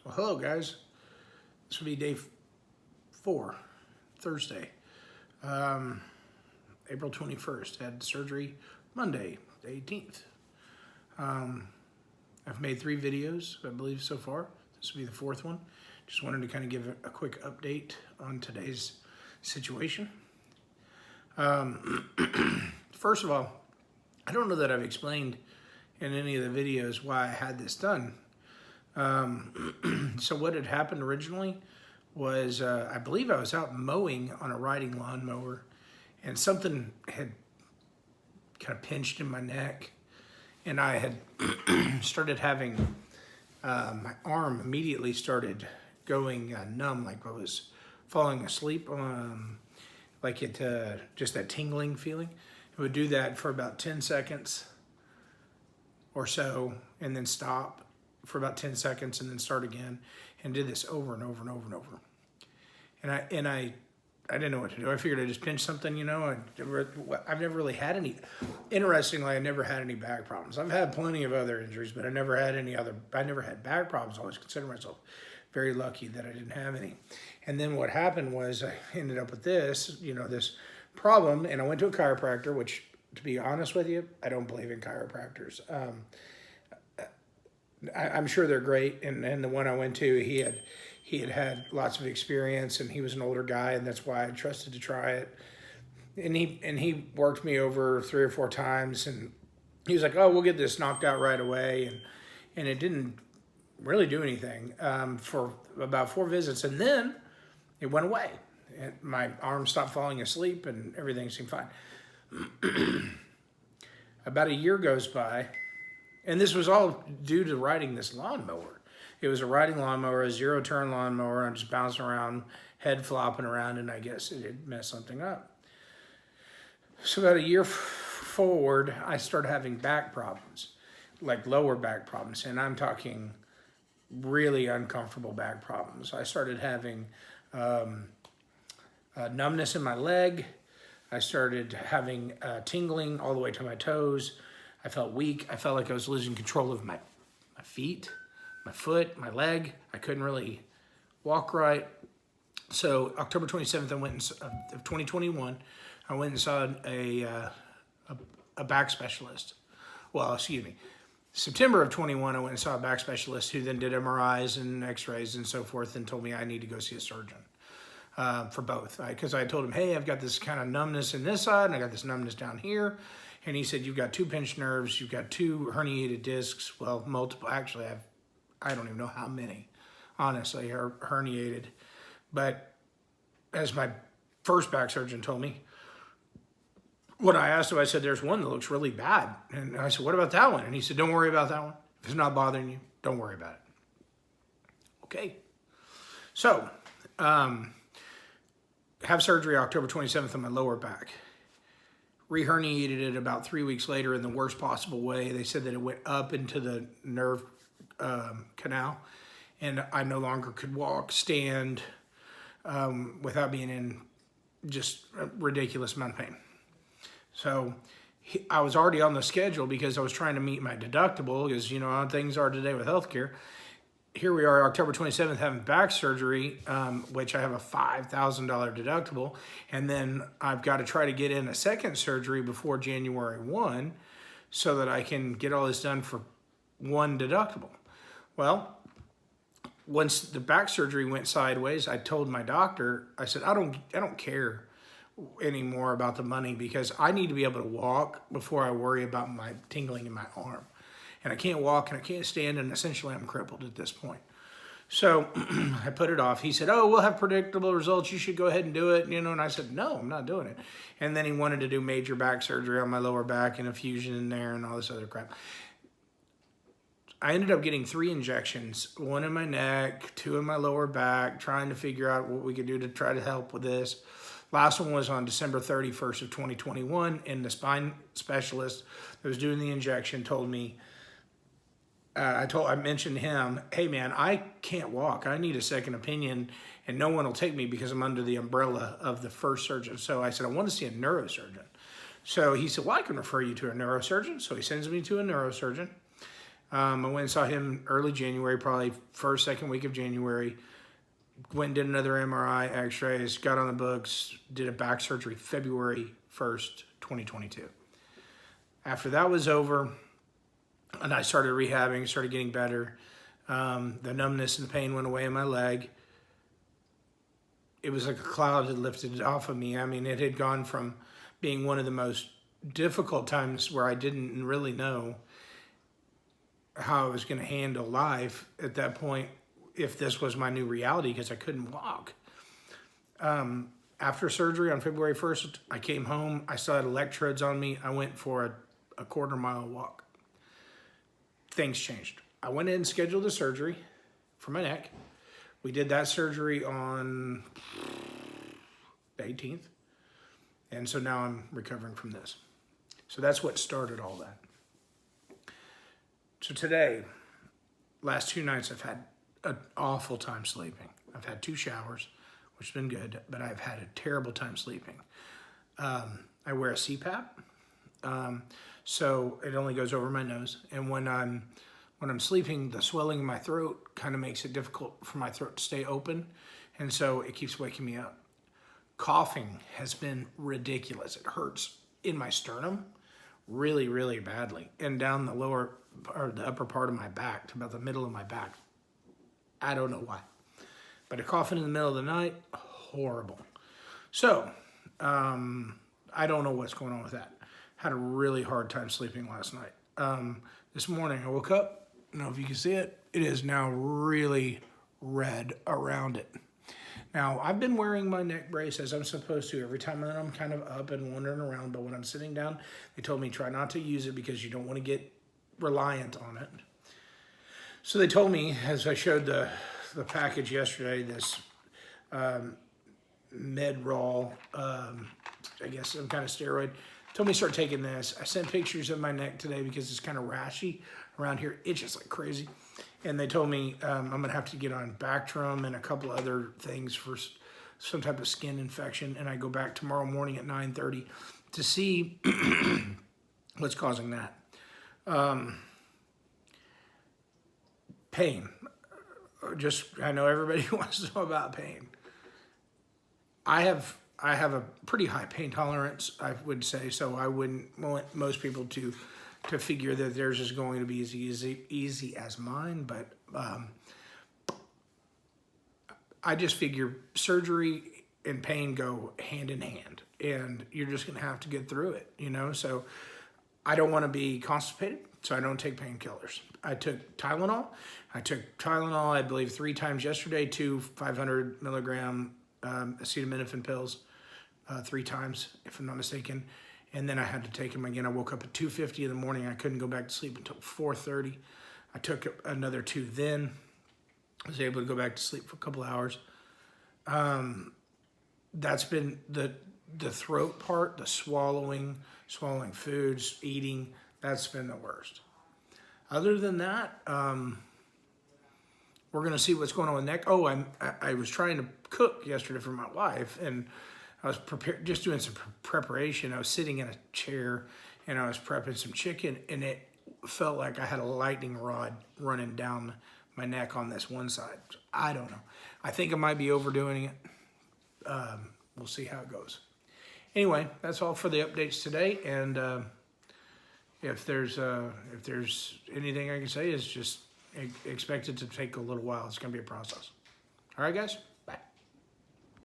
Well, hello guys. This will be day 4, Thursday, April 21st. Had surgery Monday, the 18th. I've made 3 videos, I believe, so far. This will be the 4th one. Just wanted to kind of give a quick update on today's situation. First of all, I don't know that I've explained in any of the videos why I had this done. So what had happened originally was, I believe I was out mowing on a riding lawnmower and something had kind of pinched in my neck, and I had started having, my arm immediately started going numb, like I was falling asleep, like it, just that tingling feeling. It would do that for about 10 seconds or so and then stop for about 10 seconds and then start again, and did this over and over and over and over. And I didn't know what to do. I figured I just pinched something, you know. I've never really had any, interestingly, I never had any back problems. I've had plenty of other injuries, but I never had back problems. I always consider myself very lucky that I didn't have any. And then what happened was I ended up with this, you know, this problem, and I went to a chiropractor, which, to be honest with you, I don't believe in chiropractors. I'm sure they're great, and the one I went to, he had lots of experience, and he was an older guy, and that's why I trusted to try it. And he worked me over 3 or 4 times, and he was like, "Oh, we'll get this knocked out right away," and it didn't really do anything for about 4 visits, and then it went away. And my arm stopped falling asleep, and everything seemed fine. About a year goes by. And this was all due to riding this lawnmower. It was a riding lawnmower, a 0-turn lawnmower. I'm just bouncing around, head flopping around, and I guess it had messed something up. So about a year forward, I started having back problems, like lower back problems. And I'm talking really uncomfortable back problems. I started having numbness in my leg. I started having tingling all the way to my toes. I felt weak. I felt like I was losing control of my feet, my foot, my leg. I couldn't really walk right. So October 27th, of 2021, I went and saw a back specialist. Well, excuse me. September of 21, I went and saw a back specialist who then did MRIs and x-rays and so forth and told me I need to go see a surgeon for both. Because I told him, hey, I've got this kind of numbness in this side and I got this numbness down here. And he said, you've got 2 pinched nerves, you've got 2 herniated discs, well, multiple, actually, I don't even know how many, honestly, are herniated. But as my first back surgeon told me, when I asked him, I said, there's one that looks really bad. And I said, what about that one? And he said, don't worry about that one. If it's not bothering you, don't worry about it. Okay. So, have surgery October 27th on my lower back. Reherniated it about 3 weeks later in the worst possible way. They said that it went up into the nerve canal, and I no longer could walk, stand, without being in just a ridiculous amount of pain. So I was already on the schedule because I was trying to meet my deductible, because you know how things are today with healthcare. Here we are, October 27th, having back surgery, which I have a $5,000 deductible. And then I've got to try to get in a second surgery before January 1 so that I can get all this done for 1 deductible. Well, once the back surgery went sideways, I told my doctor, I said, I don't care anymore about the money because I need to be able to walk before I worry about my tingling in my arm. And I can't walk and I can't stand, and essentially I'm crippled at this point. So I put it off. He said, oh, we'll have predictable results. You should go ahead and do it. You know, and I said, no, I'm not doing it. And then he wanted to do major back surgery on my lower back and a fusion in there and all this other crap. I ended up getting 3 injections, 1 in my neck, 2 in my lower back, trying to figure out what we could do to try to help with this. Last one was on December 31st of 2021, and the spine specialist that was doing the injection told me, I mentioned him, hey man, I can't walk. I need a second opinion, and no one will take me because I'm under the umbrella of the first surgeon. So I said, I want to see a neurosurgeon. So he said, well, I can refer you to a neurosurgeon. So he sends me to a neurosurgeon. I went and saw him early January, probably first, second week of January. Went and did another MRI, x-rays, got on the books, did a back surgery February 1st, 2022. After that was over, and I started rehabbing, started getting better. The numbness and the pain went away in my leg. It was like a cloud had lifted off of me. I mean, it had gone from being one of the most difficult times where I didn't really know how I was going to handle life at that point, if this was my new reality, because I couldn't walk. After surgery on February 1st, I came home. I still had electrodes on me. I went for a quarter-mile walk. Things changed. I went in and scheduled a surgery for my neck. We did that surgery on the 18th. And so now I'm recovering from this. So that's what started all that. So today, last 2 nights, I've had an awful time sleeping. I've had 2 showers, which has been good, but I've had a terrible time sleeping. I wear a CPAP, so it only goes over my nose. And when I'm sleeping, the swelling in my throat kind of makes it difficult for my throat to stay open, and so it keeps waking me up. Coughing has been ridiculous. It hurts in my sternum really, really badly, and down the lower or the upper part of my back to about the middle of my back. I don't know why, but a coughing in the middle of the night, horrible. So I don't know what's going on with that. Had a really hard time sleeping last night. This morning I woke up. I don't know if you can see it. It is now really red around it. Now, I've been wearing my neck brace as I'm supposed to every time that I'm kind of up and wandering around, but when I'm sitting down, they told me try not to use it because you don't want to get reliant on it. So they told me, as I showed the package yesterday, this Medpro, I guess some kind of steroid, told me to start taking this. I sent pictures of my neck today because it's kind of rashy around here, itches like crazy. And they told me I'm gonna have to get on Bactrim and a couple other things for some type of skin infection. And I go back tomorrow morning at 9:30 to see what's causing that. Pain. I know everybody wants to know about pain. I have a pretty high pain tolerance, I would say, so I wouldn't want most people to figure that theirs is going to be as easy as mine, but I just figure surgery and pain go hand in hand, and you're just gonna have to get through it, you know? So I don't wanna be constipated, so I don't take painkillers. I took Tylenol. I believe 3 times yesterday, 2 500 milligram acetaminophen pills, 3 times, if I'm not mistaken. And then I had to take them again. I woke up at 2:50 in the morning. I couldn't go back to sleep until 4:30. I took another 2 then. I was able to go back to sleep for a couple hours. That's been the throat part, the swallowing foods, eating, that's been the worst. Other than that, we're gonna see what's going on with neck. Oh, I was trying to cook yesterday for my wife, and I was just doing some preparation. I was sitting in a chair and I was prepping some chicken, and it felt like I had a lightning rod running down my neck on this one side. I don't know. I think I might be overdoing it. We'll see how it goes. Anyway, that's all for the updates today. And if there's anything I can say, is just expect it to take a little while. It's going to be a process. All right, guys.